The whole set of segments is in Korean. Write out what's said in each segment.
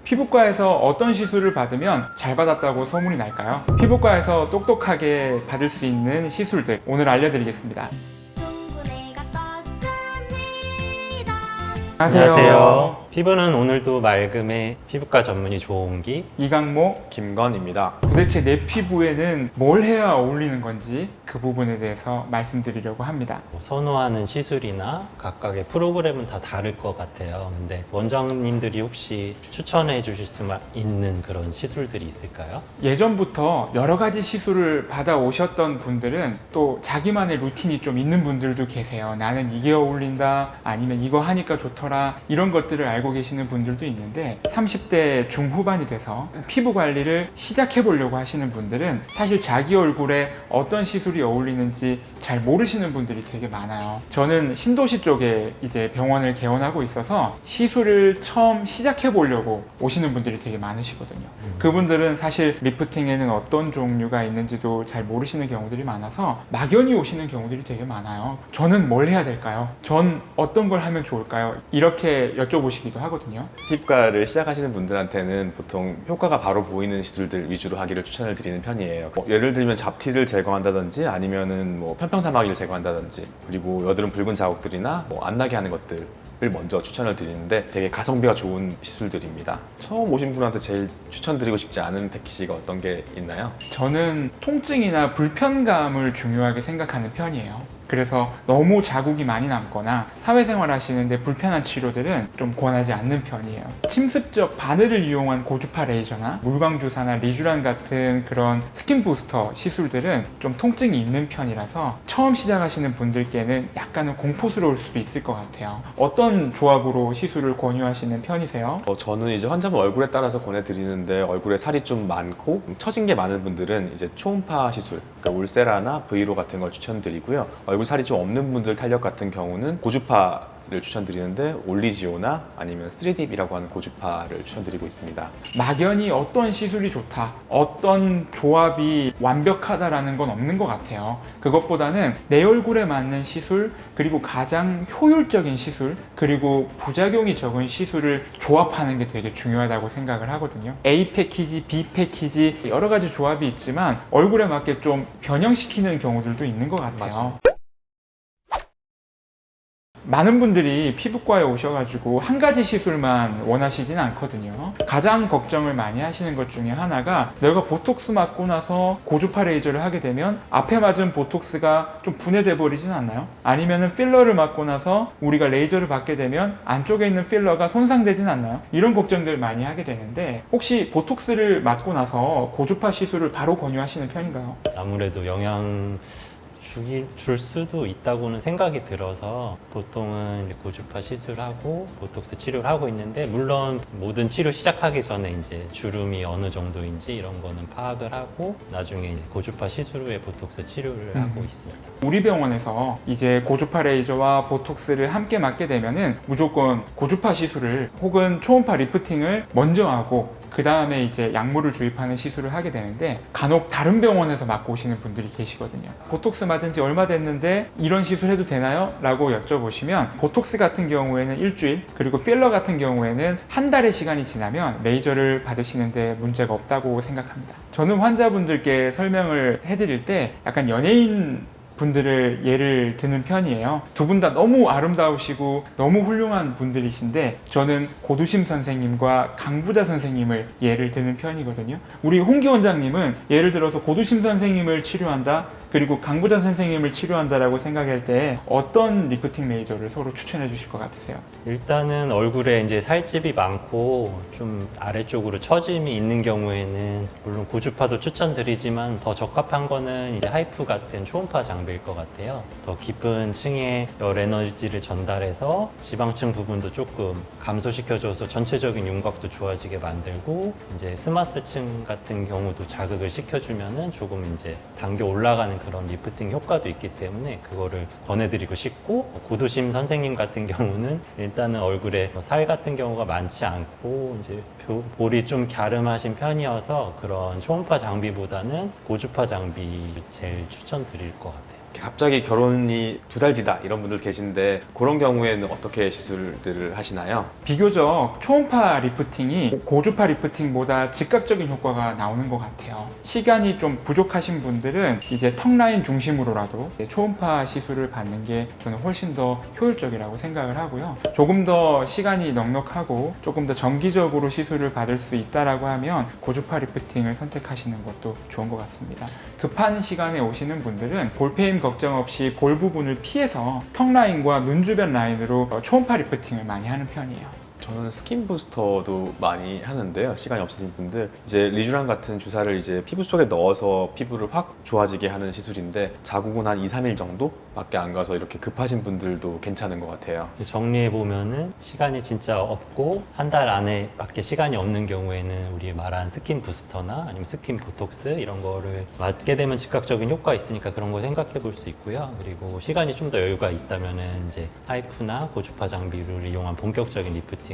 피부과에서 어떤 시술을 받으면 잘 받았다고 소문이 날까요? 피부과에서 똑똑하게 받을 수 있는 시술들 오늘 알려드리겠습니다. 동구네가 떴습니다. 안녕하세요. 피부는 오늘도 맑음의 피부과 전문의 조홍기. 이강모. 김건입니다. 도대체 내 피부에는 뭘 해야 어울리는 건지 그 부분에 대해서 말씀드리려고 합니다. 선호하는 시술이나 각각의 프로그램은 다 다를 것 같아요. 근데 원장님들이 혹시 추천해 주실 수 있는 그런 시술들이 있을까요? 예전부터 여러 가지 시술을 받아 오셨던 분들은 또 자기만의 루틴이 좀 있는 분들도 계세요. 나는 이게 어울린다, 아니면 이거 하니까 좋더라, 이런 것들을 알고 계시는 분들도 있는데 30대 중후반이 돼서 피부 관리를 시작해 보려고 하시는 분들은 사실 자기 얼굴에 어떤 시술이 어울리는지 잘 모르시는 분들이 되게 많아요. 저는 신도시 쪽에 이제 병원을 개원하고 있어서 시술을 처음 시작해 보려고 오시는 분들이 되게 많으시거든요. 그분들은 사실 리프팅에는 어떤 종류가 있는지도 잘 모르시는 경우들이 많아서 막연히 오시는 경우들이 되게 많아요. 저는 뭘 해야 될까요? 전 어떤 걸 하면 좋을까요? 이렇게 여쭤보시기도 하거든요. 피부과를 시작하시는 분들한테는 보통 효과가 바로 보이는 시술들 위주로 하기를 추천을 드리는 편이에요. 예를 들면 잡티를 제거한다든지 아니면은 편평사마귀를 제거한다든지, 그리고 여드름 붉은 자국들이나 안 나게 하는 것들 을 먼저 추천을 드리는데 되게 가성비가 좋은 시술들입니다. 처음 오신 분한테 제일 추천드리고 싶지 않은 패키지가 어떤 게 있나요? 저는 통증이나 불편감을 중요하게 생각하는 편이에요. 그래서 너무 자국이 많이 남거나 사회생활 하시는데 불편한 치료들은 좀 권하지 않는 편이에요. 침습적 바늘을 이용한 고주파 레이저나 물광주사나 리쥬란 같은 그런 스킨 부스터 시술들은 좀 통증이 있는 편이라서 처음 시작하시는 분들께는 약간은 공포스러울 수도 있을 것 같아요. 어떤 조합으로 시술을 권유하시는 편이세요? 저는 이제 환자분 얼굴에 따라서 권해드리는데, 얼굴에 살이 좀 많고 처진 게 많은 분들은 이제 초음파 시술, 그러니까 울세라나 브이로 같은 걸 추천드리고요. 얼굴 살이 좀 없는 분들 탄력 같은 경우는 고주파를 추천드리는데 올리지오나 아니면 3딥이라고 하는 고주파를 추천드리고 있습니다. 막연히 어떤 시술이 좋다, 어떤 조합이 완벽하다라는 건 없는 것 같아요. 그것보다는 내 얼굴에 맞는 시술, 그리고 가장 효율적인 시술, 그리고 부작용이 적은 시술을 조합하는 게 되게 중요하다고 생각을 하거든요. A 패키지, B 패키지 여러 가지 조합이 있지만 얼굴에 맞게 좀 변형시키는 경우들도 있는 것 같아요. 맞아요. 많은 분들이 피부과에 오셔가지고 한 가지 시술만 원하시진 않거든요. 가장 걱정을 많이 하시는 것 중에 하나가, 내가 보톡스 맞고 나서 고주파 레이저를 하게 되면 앞에 맞은 보톡스가 좀 분해돼 버리진 않나요? 아니면은 필러를 맞고 나서 우리가 레이저를 받게 되면 안쪽에 있는 필러가 손상되진 않나요? 이런 걱정들 많이 하게 되는데, 혹시 보톡스를 맞고 나서 고주파 시술을 바로 권유하시는 편인가요? 아무래도 영향 줄 수도 있다고는 생각이 들어서 보통은 고주파 시술하고 보톡스 치료를 하고 있는데, 물론 모든 치료 시작하기 전에 이제 주름이 어느 정도인지 이런 거는 파악을 하고 나중에 이제 고주파 시술 후에 보톡스 치료를 하고 있습니다. 우리 병원에서 이제 고주파 레이저와 보톡스를 함께 맞게 되면은 무조건 고주파 시술을 혹은 초음파 리프팅을 먼저 하고 그 다음에 이제 약물을 주입하는 시술을 하게 되는데, 간혹 다른 병원에서 맞고 오시는 분들이 계시거든요. 보톡스 맞은 지 얼마 됐는데 이런 시술 해도 되나요? 라고 여쭤보시면, 보톡스 같은 경우에는 일주일, 그리고 필러 같은 경우에는 한 달의 시간이 지나면 레이저를 받으시는데 문제가 없다고 생각합니다. 저는 환자분들께 설명을 해드릴 때 약간 연예인 분들을 예를 드는 편이에요. 두 분 다 너무 아름다우시고 너무 훌륭한 분들이신데, 저는 고두심 선생님과 강부자 선생님을 예를 드는 편이거든요. 우리 홍기 원장님은 예를 들어서 고두심 선생님을 치료한다, 그리고 강부자 선생님을 치료한다라고 생각할 때 어떤 리프팅 레이저를 서로 추천해 주실 것 같으세요? 일단은 얼굴에 이제 살집이 많고 좀 아래쪽으로 처짐이 있는 경우에는 물론 고주파도 추천드리지만 더 적합한 거는 이제 하이프 같은 초음파 장비일 것 같아요. 더 깊은 층에 열 에너지를 전달해서 지방층 부분도 조금 감소시켜줘서 전체적인 윤곽도 좋아지게 만들고, 이제 스마스층 같은 경우도 자극을 시켜주면은 조금 이제 당겨 올라가는 그런 리프팅 효과도 있기 때문에 그거를 권해드리고 싶고, 고두심 선생님 같은 경우는 일단은 얼굴에 살 같은 경우가 많지 않고 이제 볼이 좀 갸름하신 편이어서 그런 초음파 장비보다는 고주파 장비 제일 추천드릴 것 같아요. 갑자기 결혼이 2달 뒤다 이런 분들 계신데 그런 경우에는 어떻게 시술들을 하시나요? 비교적 초음파 리프팅이 고주파 리프팅보다 즉각적인 효과가 나오는 것 같아요. 시간이 좀 부족하신 분들은 이제 턱 라인 중심으로라도 초음파 시술을 받는 게 저는 훨씬 더 효율적이라고 생각을 하고요. 조금 더 시간이 넉넉하고 조금 더 정기적으로 시술을 받을 수 있다라고 하면 고주파 리프팅을 선택하시는 것도 좋은 것 같습니다. 급한 시간에 오시는 분들은 볼페임 걱정 없이 볼 부분을 피해서 턱 라인과 눈 주변 라인으로 초음파 리프팅을 많이 하는 편이에요. 저는 스킨 부스터도 많이 하는데요. 시간이 없으신 분들 이제 리쥬란 같은 주사를 이제 피부 속에 넣어서 피부를 확 좋아지게 하는 시술인데 자국은 한 2, 3일 정도밖에 안 가서 이렇게 급하신 분들도 괜찮은 것 같아요. 정리해 보면은 시간이 진짜 없고 한 달 안에밖에 시간이 없는 경우에는 우리 말한 스킨 부스터나 아니면 스킨 보톡스 이런 거를 맞게 되면 즉각적인 효과 있으니까 그런 거 생각해 볼 수 있고요. 그리고 시간이 좀 더 여유가 있다면은 이제 하이프나 고주파 장비를 이용한 본격적인 리프팅을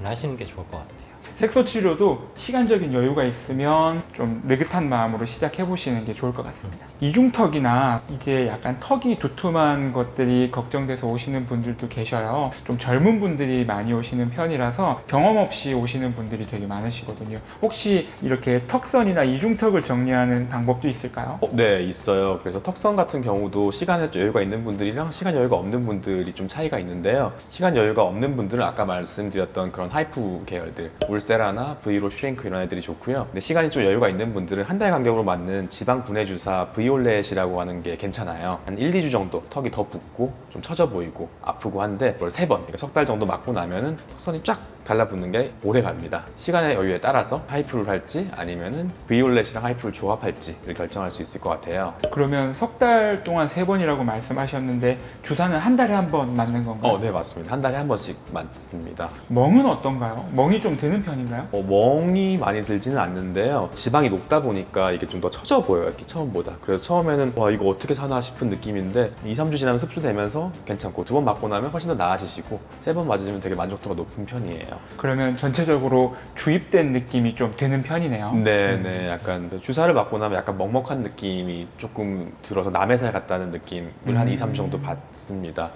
하시는 게 좋을 것 같아요. 색소 치료도 시간적인 여유가 있으면 좀 느긋한 마음으로 시작해 보시는 게 좋을 것 같습니다. 이중턱이나 이제 약간 턱이 두툼한 것들이 걱정돼서 오시는 분들도 계셔요. 좀 젊은 분들이 많이 오시는 편이라서 경험 없이 오시는 분들이 되게 많으시거든요. 혹시 이렇게 턱선이나 이중턱을 정리하는 방법도 있을까요? 네, 있어요. 그래서 턱선 같은 경우도 시간에 여유가 있는 분들이랑 시간 여유가 없는 분들이 좀 차이가 있는데요. 시간 여유가 없는 분들은 아까 말씀드렸던 그런 하이프 계열들, 울세라나 브이로 슈링크 이런 애들이 좋고요. 근데 시간이 좀 여유가 있는 분들은 한 달 간격으로 맞는 지방 분해 주사 브이올렛이라고 하는 게 괜찮아요. 한 1, 2주 정도 턱이 더 붓고 좀 처져 보이고 아프고 한데 그걸 3번, 그러니까 석 달 정도 맞고 나면은 턱선이 쫙 달라붙는 게 오래 갑니다. 시간의 여유에 따라서 하이프를 할지 아니면은 브이올렛이랑 하이프를 조합할지를 결정할 수 있을 것 같아요. 그러면 석 달 동안 3번이라고 말씀하셨는데 주사는 한 달에 한 번 맞는 건가요? 네, 맞습니다. 한 달에 한 번씩 맞습니다. 멍은 어떤가요? 멍이 좀 드는 편인가요? 멍이 많이 들지는 않는데요. 지방이 높다 보니까 이게 좀 더 처져 보여요. 이렇게 처음보다. 그래서 처음에는 와 이거 어떻게 사나 싶은 느낌인데 2, 3주 지나면 흡수되면서 괜찮고 2번 맞고 나면 훨씬 더 나아지시고 3번 맞으면 되게 만족도가 높은 편이에요. 그러면 전체적으로 주입된 느낌이 좀 드는 편이네요. 네, 약간 주사를 맞고 나면 약간 먹먹한 느낌이 조금 들어서 남의 살 같다는 느낌을 한 2, 3주 정도 받습니다.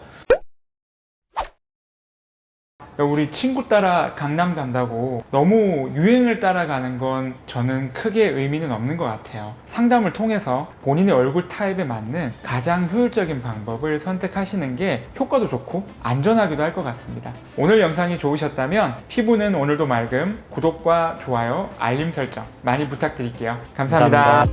우리 친구 따라 강남 간다고 너무 유행을 따라가는 건 저는 크게 의미는 없는 것 같아요. 상담을 통해서 본인의 얼굴 타입에 맞는 가장 효율적인 방법을 선택하시는 게 효과도 좋고 안전하기도 할 것 같습니다. 오늘 영상이 좋으셨다면 피부는 오늘도 맑음, 구독과 좋아요, 알림 설정 많이 부탁드릴게요. 감사합니다.